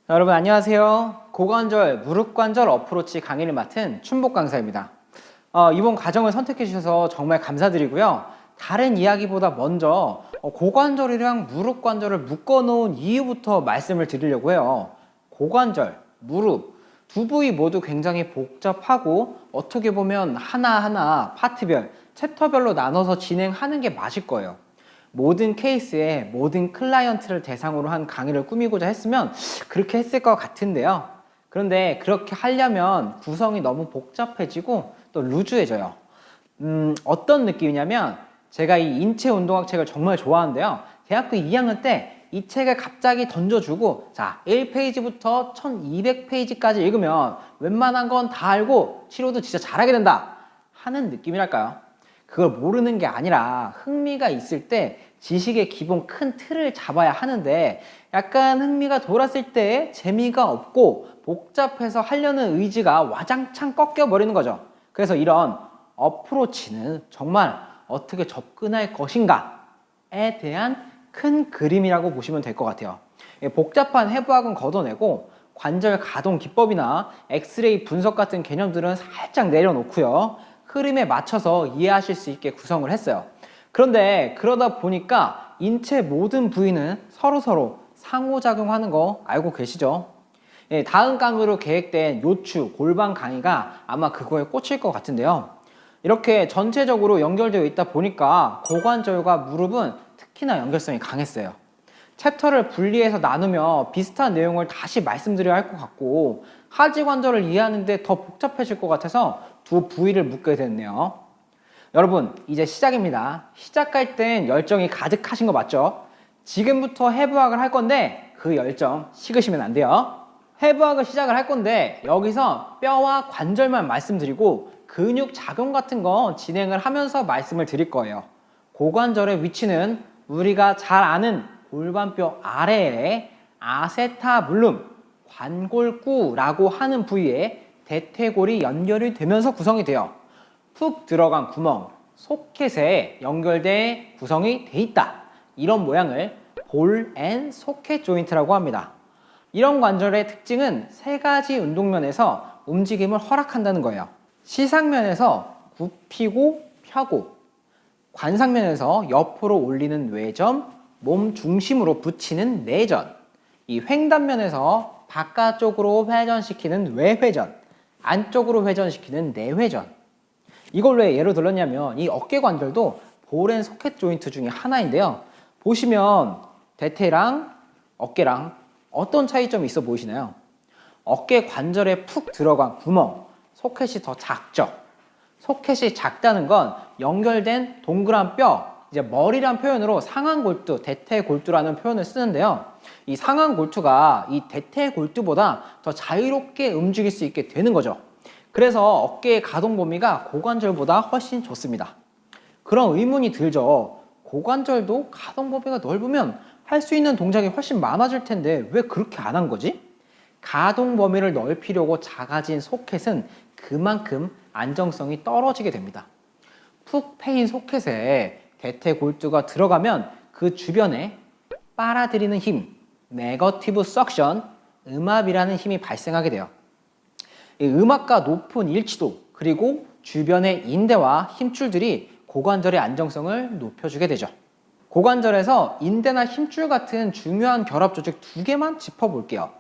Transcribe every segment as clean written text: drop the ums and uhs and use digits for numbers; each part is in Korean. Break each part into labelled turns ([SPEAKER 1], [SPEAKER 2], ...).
[SPEAKER 1] 여러분 안녕하세요. 고관절, 무릎관절 어프로치 강의를 맡은 춘복 강사입니다. 이번 과정을 선택해 주셔서 정말 감사드리고요. 다른 이야기보다 먼저 고관절이랑 무릎관절을 묶어 놓은 이유부터 말씀을 드리려고 해요. 고관절, 무릎 두 부위 모두 굉장히 복잡하고 어떻게 보면 하나하나 파트별, 챕터별로 나눠서 진행하는 게 맞을 거예요. 모든 케이스에 모든 클라이언트를 대상으로 한 강의를 꾸미고자 했으면 그렇게 했을 것 같은데요. 그런데 그렇게 하려면 구성이 너무 복잡해지고 또 루즈해져요. 어떤 느낌이냐면 제가 이 인체 운동학 책을 정말 좋아하는데요. 대학교 2학년 때 이 책을 갑자기 던져주고 자 1페이지부터 1200페이지까지 읽으면 웬만한 건 다 알고 치료도 진짜 잘하게 된다 하는 느낌이랄까요? 그걸 모르는 게 아니라 흥미가 있을 때 지식의 기본 큰 틀을 잡아야 하는데 약간 흥미가 돌았을 때 재미가 없고 복잡해서 하려는 의지가 와장창 꺾여버리는 거죠. 그래서 이런 어프로치는 정말 어떻게 접근할 것인가에 대한 큰 그림이라고 보시면 될 것 같아요. 복잡한 해부학은 걷어내고 관절 가동 기법이나 엑스레이 분석 같은 개념들은 살짝 내려놓고요. 흐름에 맞춰서 이해하실 수 있게 구성을 했어요. 그런데 그러다 보니까 인체 모든 부위는 서로서로 상호작용하는 거 알고 계시죠? 다음 강의로 계획된 요추, 골반 강의가 아마 그거에 꽂힐 것 같은데요. 이렇게 전체적으로 연결되어 있다 보니까 고관절과 무릎은 특히나 연결성이 강했어요. 챕터를 분리해서 나누며 비슷한 내용을 다시 말씀드려야 할 것 같고 하지관절을 이해하는데 더 복잡해질 것 같아서 두 부위를 묶게 됐네요. 여러분 이제 시작입니다. 시작할 땐 열정이 가득하신 거 맞죠? 지금부터 해부학을 할 건데 그 열정 식으시면 안 돼요. 해부학을 시작을 할 건데 여기서 뼈와 관절만 말씀드리고 근육 작용 같은 거 진행을 하면서 말씀을 드릴 거예요. 고관절의 위치는 우리가 잘 아는 골반뼈 아래에 아세타불룸, 관골구라고 하는 부위에 대퇴골이 연결이 되면서 구성이 돼요. 푹 들어간 구멍, 소켓에 연결돼 구성이 돼 있다. 이런 모양을 볼 앤 소켓 조인트라고 합니다. 이런 관절의 특징은 세 가지 운동면에서 움직임을 허락한다는 거예요. 시상면에서 굽히고 펴고, 관상면에서 옆으로 올리는 외전, 몸 중심으로 붙이는 내전, 이 횡단면에서 바깥쪽으로 회전시키는 외회전, 안쪽으로 회전시키는 내회전. 이걸 왜 예로 들었냐면 이 어깨 관절도 볼 앤 소켓 조인트 중에 하나인데요. 보시면 대퇴랑 어깨랑 어떤 차이점이 있어 보이시나요? 어깨 관절에 푹 들어간 구멍, 소켓이 더 작죠. 소켓이 작다는 건 연결된 동그란 뼈, 이제 머리란 표현으로 상완골두, 대퇴골두라는 표현을 쓰는데요. 이 상완골두가 이 대퇴골두보다 더 자유롭게 움직일 수 있게 되는 거죠. 그래서 어깨의 가동 범위가 고관절보다 훨씬 좋습니다. 그런 의문이 들죠. 고관절도 가동 범위가 넓으면 할 수 있는 동작이 훨씬 많아질 텐데 왜 그렇게 안 한 거지? 가동 범위를 넓히려고 작아진 소켓은 그만큼 안정성이 떨어지게 됩니다. 푹 패인 소켓에 대퇴골두가 들어가면 그 주변에 빨아들이는 힘, 네거티브 석션, 음압이라는 힘이 발생하게 돼요. 이 음압과 높은 일치도 그리고 주변의 인대와 힘줄들이 고관절의 안정성을 높여주게 되죠. 고관절에서 인대나 힘줄 같은 중요한 결합 조직 두 개만 짚어볼게요.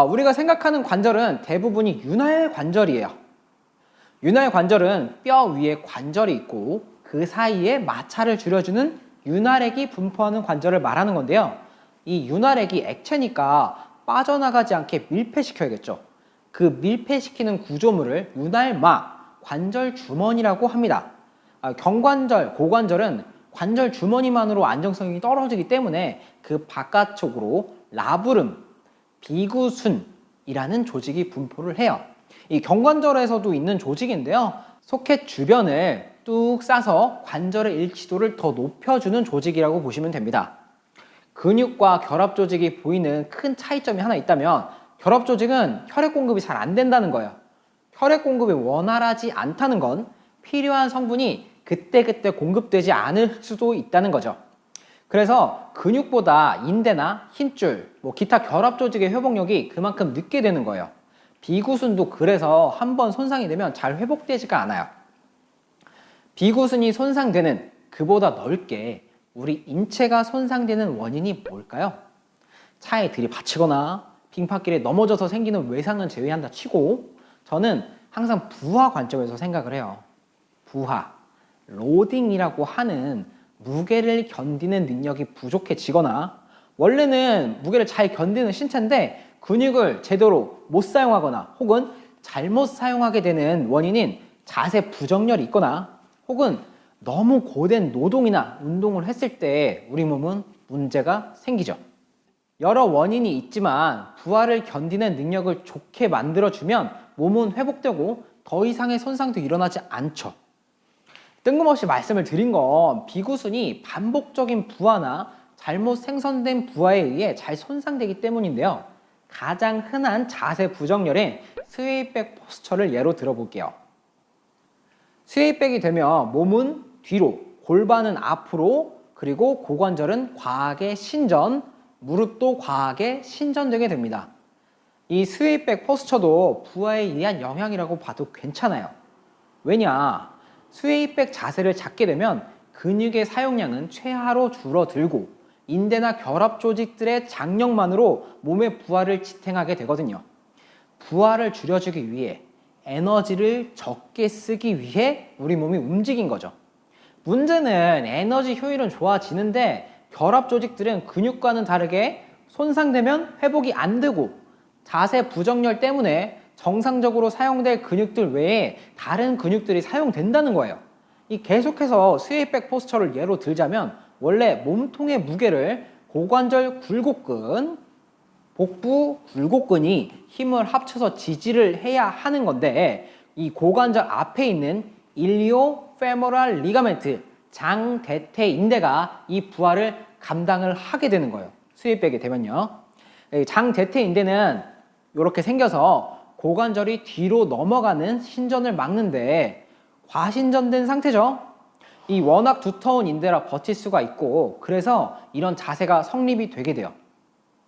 [SPEAKER 1] 우리가 생각하는 관절은 대부분이 윤활 관절이에요. 윤활 관절은 뼈 위에 관절이 있고 그 사이에 마찰을 줄여주는 윤활액이 분포하는 관절을 말하는 건데요. 이 윤활액이 액체니까 빠져나가지 않게 밀폐시켜야겠죠. 그 밀폐시키는 구조물을 윤활마, 관절 주머니라고 합니다. 경관절, 고관절은 관절 주머니만으로 안정성이 떨어지기 때문에 그 바깥쪽으로 라브름, 비구순이라는 조직이 분포를 해요. 이 경관절에서도 있는 조직인데요. 소켓 주변을 뚝 싸서 관절의 일치도를 더 높여주는 조직이라고 보시면 됩니다. 근육과 결합 조직이 보이는 큰 차이점이 하나 있다면 결합 조직은 혈액 공급이 잘 안 된다는 거예요. 혈액 공급이 원활하지 않다는 건 필요한 성분이 그때그때 공급되지 않을 수도 있다는 거죠. 그래서 근육보다 인대나 힘줄, 기타 결합 조직의 회복력이 그만큼 늦게 되는 거예요. 비구순도 그래서 한번 손상이 되면 잘 회복되지가 않아요. 비구순이 손상되는 그보다 넓게 우리 인체가 손상되는 원인이 뭘까요? 차에 들이받치거나 빙판길에 넘어져서 생기는 외상은 제외한다 치고 저는 항상 부하 관점에서 생각을 해요. 부하, 로딩이라고 하는 무게를 견디는 능력이 부족해지거나 원래는 무게를 잘 견디는 신체인데 근육을 제대로 못 사용하거나 혹은 잘못 사용하게 되는 원인인 자세 부정렬이 있거나 혹은 너무 고된 노동이나 운동을 했을 때 우리 몸은 문제가 생기죠. 여러 원인이 있지만 부하를 견디는 능력을 좋게 만들어주면 몸은 회복되고 더 이상의 손상도 일어나지 않죠. 뜬금없이 말씀을 드린 건 비구순이 반복적인 부하나 잘못 생성된 부하에 의해 잘 손상되기 때문인데요. 가장 흔한 자세 부정렬의 스웨이백 포스처를 예로 들어볼게요. 스웨이백이 되면 몸은 뒤로, 골반은 앞으로, 그리고 고관절은 과하게 신전, 무릎도 과하게 신전되게 됩니다. 이 스웨이백 포스처도 부하에 의한 영향이라고 봐도 괜찮아요. 왜냐? 스웨이백 자세를 잡게 되면 근육의 사용량은 최하로 줄어들고 인대나 결합 조직들의 장력만으로 몸의 부하를 지탱하게 되거든요. 부하를 줄여주기 위해 에너지를 적게 쓰기 위해 우리 몸이 움직인 거죠. 문제는 에너지 효율은 좋아지는데 결합 조직들은 근육과는 다르게 손상되면 회복이 안 되고 자세 부정렬 때문에 정상적으로 사용될 근육들 외에 다른 근육들이 사용된다는 거예요. 이 계속해서 스웨이백 포스처를 예로 들자면 원래 몸통의 무게를 고관절 굴곡근, 복부 굴곡근이 힘을 합쳐서 지지를 해야 하는 건데 이 고관절 앞에 있는 일리오 페모랄 리가멘트 장대퇴 인대가 이 부하를 감당을 하게 되는 거예요. 스웨이백이 되면요. 장대퇴 인대는 이렇게 생겨서 고관절이 뒤로 넘어가는 신전을 막는데 과신전된 상태죠. 이 워낙 두터운 인대라 버틸 수가 있고 그래서 이런 자세가 성립이 되게 돼요.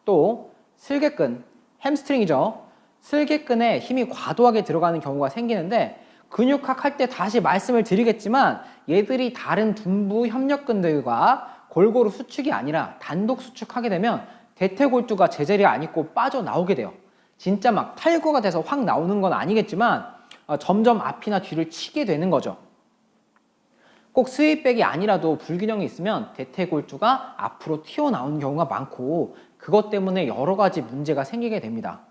[SPEAKER 1] 또 슬개근, 햄스트링이죠. 슬개근에 힘이 과도하게 들어가는 경우가 생기는데 근육학 할 때 다시 말씀을 드리겠지만 얘들이 다른 둔부 협력근들과 골고루 수축이 아니라 단독 수축하게 되면 대퇴골두가 제자리에 안 있고 빠져나오게 돼요. 진짜 막 탈구가 돼서 확 나오는 건 아니겠지만 점점 앞이나 뒤를 치게 되는 거죠. 꼭 스웨이백이 아니라도 불균형이 있으면 대퇴골두가 앞으로 튀어나오는 경우가 많고 그것 때문에 여러 가지 문제가 생기게 됩니다.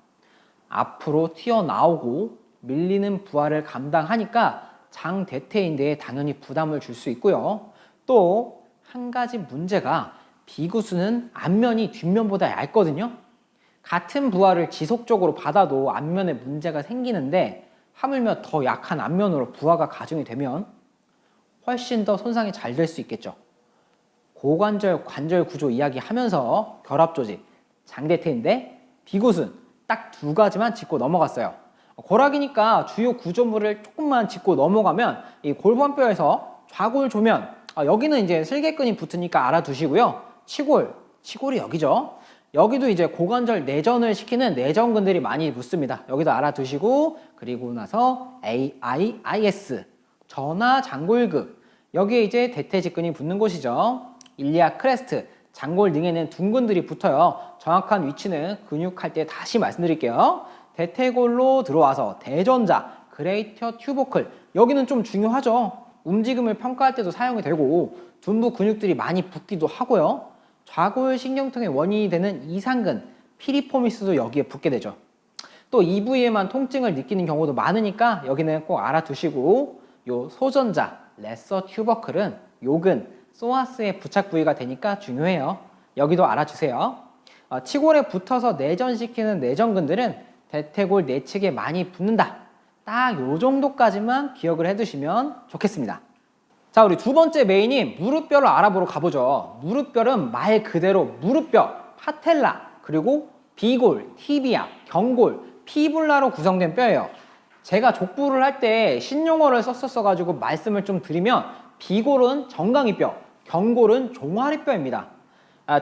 [SPEAKER 1] 앞으로 튀어나오고 밀리는 부하를 감당하니까 장대퇴인대에 당연히 부담을 줄 수 있고요. 또 한 가지 문제가 비구수는 앞면이 뒷면보다 얇거든요. 같은 부하를 지속적으로 받아도 앞면에 문제가 생기는데 하물며 더 약한 앞면으로 부하가 가중이 되면 훨씬 더 손상이 잘 될 수 있겠죠. 고관절 관절 구조 이야기하면서 결합 조직, 장대퇴인대, 비구순 딱 두 가지만 짚고 넘어갔어요. 고락이니까 주요 구조물을 조금만 짚고 넘어가면 이 골반뼈에서 좌골조면 여기는 이제 슬개근이 붙으니까 알아두시고요. 치골이 여기죠. 여기도 이제 고관절 내전을 시키는 내전근들이 많이 붙습니다. 여기도 알아두시고 그리고 나서 AIIS 전하 장골극 여기에 이제 대퇴직근이 붙는 곳이죠. 일리아 크레스트 장골 등에는 둔근들이 붙어요. 정확한 위치는 근육할 때 다시 말씀드릴게요. 대퇴골로 들어와서 대전자 그레이터 튜버클 여기는 좀 중요하죠. 움직임을 평가할 때도 사용이 되고 둔부 근육들이 많이 붙기도 하고요. 좌골 신경통의 원인이 되는 이상근 피리포미스도 여기에 붙게 되죠. 또 이 부위에만 통증을 느끼는 경우도 많으니까 여기는 꼭 알아두시고 요 소전자 레서 튜버클은 요근 소아스의 부착 부위가 되니까 중요해요. 여기도 알아주세요. 치골에 붙어서 내전시키는 내전근들은 대퇴골 내측에 많이 붙는다. 딱 요 정도까지만 기억을 해두시면 좋겠습니다. 자, 우리 두 번째 메인인 무릎뼈를 알아보러 가보죠. 무릎뼈는 말 그대로 무릎뼈, 파텔라, 그리고 비골, 티비아, 경골, 피불라로 구성된 뼈예요. 제가 족부를 할 때 신용어를 썼었어가지고 말씀을 좀 드리면 비골은 정강이뼈, 경골은 종아리뼈입니다.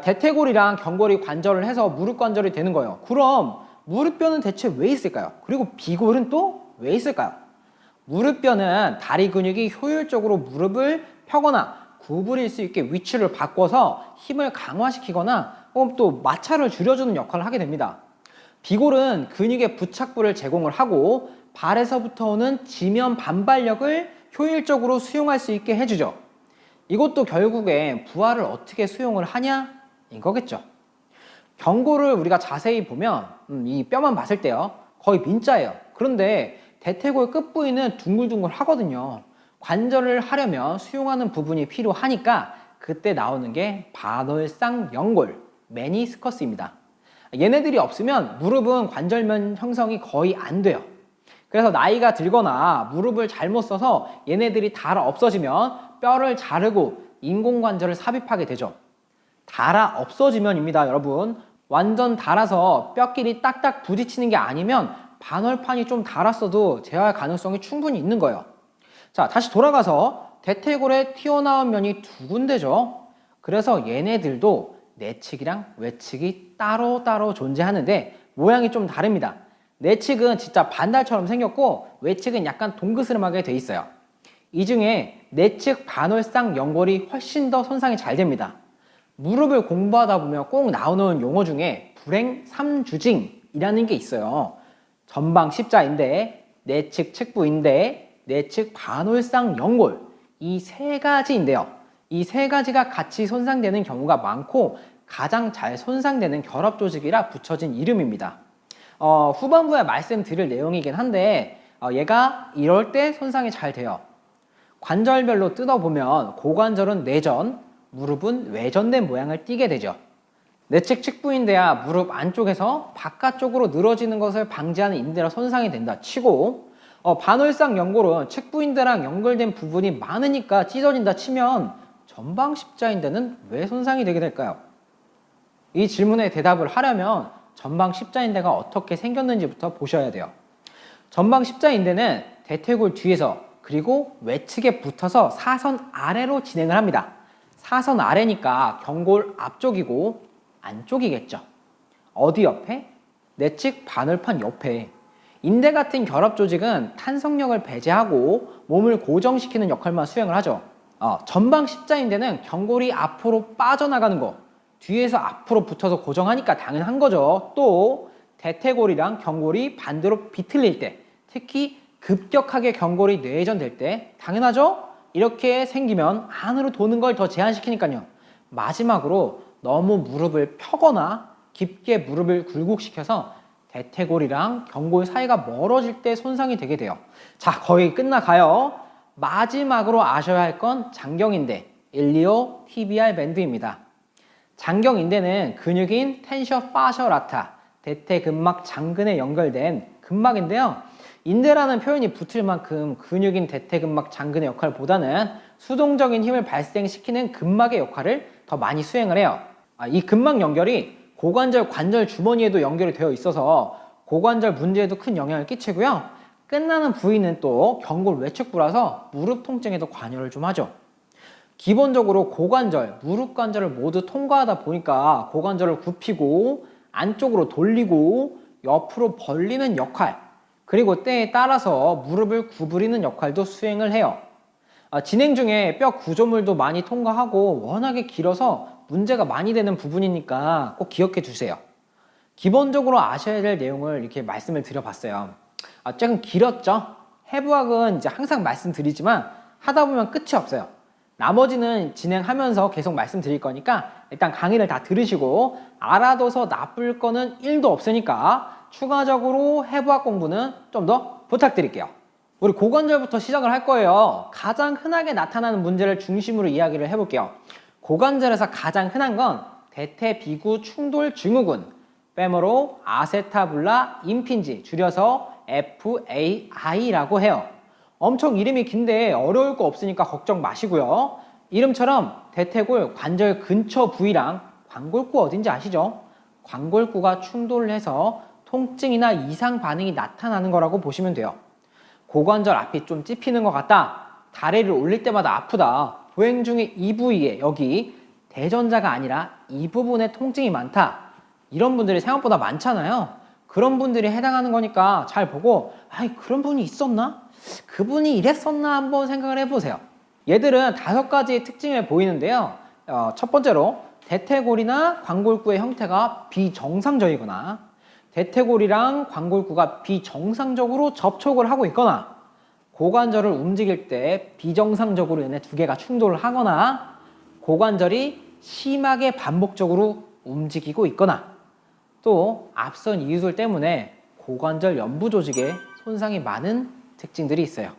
[SPEAKER 1] 대퇴골이랑 경골이 관절을 해서 무릎 관절이 되는 거예요. 그럼 무릎뼈는 대체 왜 있을까요? 그리고 비골은 또 왜 있을까요? 무릎뼈는 다리 근육이 효율적으로 무릎을 펴거나 구부릴 수 있게 위치를 바꿔서 힘을 강화시키거나 혹은 또 마찰을 줄여주는 역할을 하게 됩니다. 비골은 근육의 부착부를 제공을 하고 발에서부터 오는 지면 반발력을 효율적으로 수용할 수 있게 해주죠. 이것도 결국에 부하를 어떻게 수용을 하냐인 거겠죠. 경골을 우리가 자세히 보면 이 뼈만 봤을 때요, 거의 민자예요. 그런데 대퇴골 끝부위는 둥글둥글 하거든요. 관절을 하려면 수용하는 부분이 필요하니까 그때 나오는 게 반월상 연골, 메니스커스입니다. 얘네들이 없으면 무릎은 관절면 형성이 거의 안 돼요. 그래서 나이가 들거나 무릎을 잘못 써서 얘네들이 닳아 없어지면 뼈를 자르고 인공관절을 삽입하게 되죠. 닳아 없어지면입니다, 여러분. 완전 닳아서 뼈끼리 딱딱 부딪히는 게 아니면 반월판이 좀 닳았어도 재활 가능성이 충분히 있는 거예요. 자, 다시 돌아가서 대퇴골에 튀어나온 면이 두 군데죠. 그래서 얘네들도 내측이랑 외측이 따로따로 존재하는데 모양이 좀 다릅니다. 내측은 진짜 반달처럼 생겼고 외측은 약간 동그스름하게 돼 있어요. 이 중에 내측 반월상 연골이 훨씬 더 손상이 잘 됩니다. 무릎을 공부하다 보면 꼭 나오는 용어 중에 불행 삼주징이라는 게 있어요. 전방 십자인대, 내측 측부인대, 내측 반월상 연골, 이 세 가지인데요. 이 세 가지가 같이 손상되는 경우가 많고 가장 잘 손상되는 결합 조직이라 붙여진 이름입니다. 후반부에 말씀드릴 내용이긴 한데 얘가 이럴 때 손상이 잘 돼요. 관절별로 뜯어보면 고관절은 내전, 무릎은 외전된 모양을 띠게 되죠. 내측 측부인대야 무릎 안쪽에서 바깥쪽으로 늘어지는 것을 방지하는 인대라 손상이 된다 치고 반월상 연골은 측부인대랑 연결된 부분이 많으니까 찢어진다 치면 전방 십자인대는 왜 손상이 되게 될까요? 이 질문에 대답을 하려면 전방 십자인대가 어떻게 생겼는지부터 보셔야 돼요. 전방 십자인대는 대퇴골 뒤에서 그리고 외측에 붙어서 사선 아래로 진행을 합니다. 사선 아래니까 경골 앞쪽이고 안쪽이겠죠. 어디 옆에? 내측 반월판 옆에. 인대 같은 결합 조직은 탄성력을 배제하고 몸을 고정시키는 역할만 수행을 하죠. 전방 십자인대는 경골이 앞으로 빠져나가는 거, 뒤에서 앞으로 붙어서 고정하니까 당연한 거죠. 또 대퇴골이랑 경골이 반대로 비틀릴 때, 특히 급격하게 경골이 뇌전될 때 당연하죠? 이렇게 생기면 안으로 도는 걸 더 제한시키니까요. 마지막으로 너무 무릎을 펴거나 깊게 무릎을 굴곡시켜서 대퇴골이랑 경골 사이가 멀어질 때 손상이 되게 돼요. 자, 거의 끝나가요. 마지막으로 아셔야 할 건 장경인대, 일리오 티비알 밴드입니다. 장경인대는 근육인 텐셔 파셔 라타, 대퇴근막 장근에 연결된 근막인데요. 인대라는 표현이 붙을 만큼 근육인 대퇴근막 장근의 역할보다는 수동적인 힘을 발생시키는 근막의 역할을 더 많이 수행을 해요. 이 근막 연결이 고관절 관절 주머니에도 연결이 되어 있어서 고관절 문제에도 큰 영향을 끼치고요. 끝나는 부위는 또 경골 외측부라서 무릎 통증에도 관여를 좀 하죠. 기본적으로 고관절, 무릎 관절을 모두 통과하다 보니까 고관절을 굽히고 안쪽으로 돌리고 옆으로 벌리는 역할, 그리고 때에 따라서 무릎을 구부리는 역할도 수행을 해요. 진행 중에 뼈 구조물도 많이 통과하고 워낙에 길어서 문제가 많이 되는 부분이니까 꼭 기억해 주세요. 기본적으로 아셔야 될 내용을 이렇게 말씀을 드려봤어요. 조금 길었죠? 해부학은 이제 항상 말씀드리지만 하다 보면 끝이 없어요. 나머지는 진행하면서 계속 말씀드릴 거니까 일단 강의를 다 들으시고 알아둬서 나쁠 거는 1도 없으니까 추가적으로 해부학 공부는 좀 더 부탁드릴게요. 우리 고관절부터 시작을 할 거예요. 가장 흔하게 나타나는 문제를 중심으로 이야기를 해볼게요. 고관절에서 가장 흔한 건 대퇴비구 충돌 증후군, 페모로 아세타불라 임핀지, 줄여서 FAI라고 해요. 엄청 이름이 긴데 어려울 거 없으니까 걱정 마시고요. 이름처럼 대퇴골 관절 근처 부위랑 관골구 어딘지 아시죠? 관골구가 충돌을 해서 통증이나 이상 반응이 나타나는 거라고 보시면 돼요. 고관절 앞이 좀 찝히는 것 같다, 다리를 올릴 때마다 아프다, 보행 중에 이 부위에 여기 대전자가 아니라 이 부분에 통증이 많다. 이런 분들이 생각보다 많잖아요. 그런 분들이 해당하는 거니까 잘 보고 그런 분이 있었나? 그분이 이랬었나 한번 생각을 해보세요. 얘들은 5가지의 특징을 보이는데요. 첫 번째로 대퇴골이나 관골구의 형태가 비정상적이거나 대퇴골이랑 관골구가 비정상적으로 접촉을 하고 있거나 고관절을 움직일 때 비정상적으로 얘네 두 개가 충돌을 하거나 고관절이 심하게 반복적으로 움직이고 있거나 또 앞선 이유들 때문에 고관절 연부 조직에 손상이 많은 특징들이 있어요.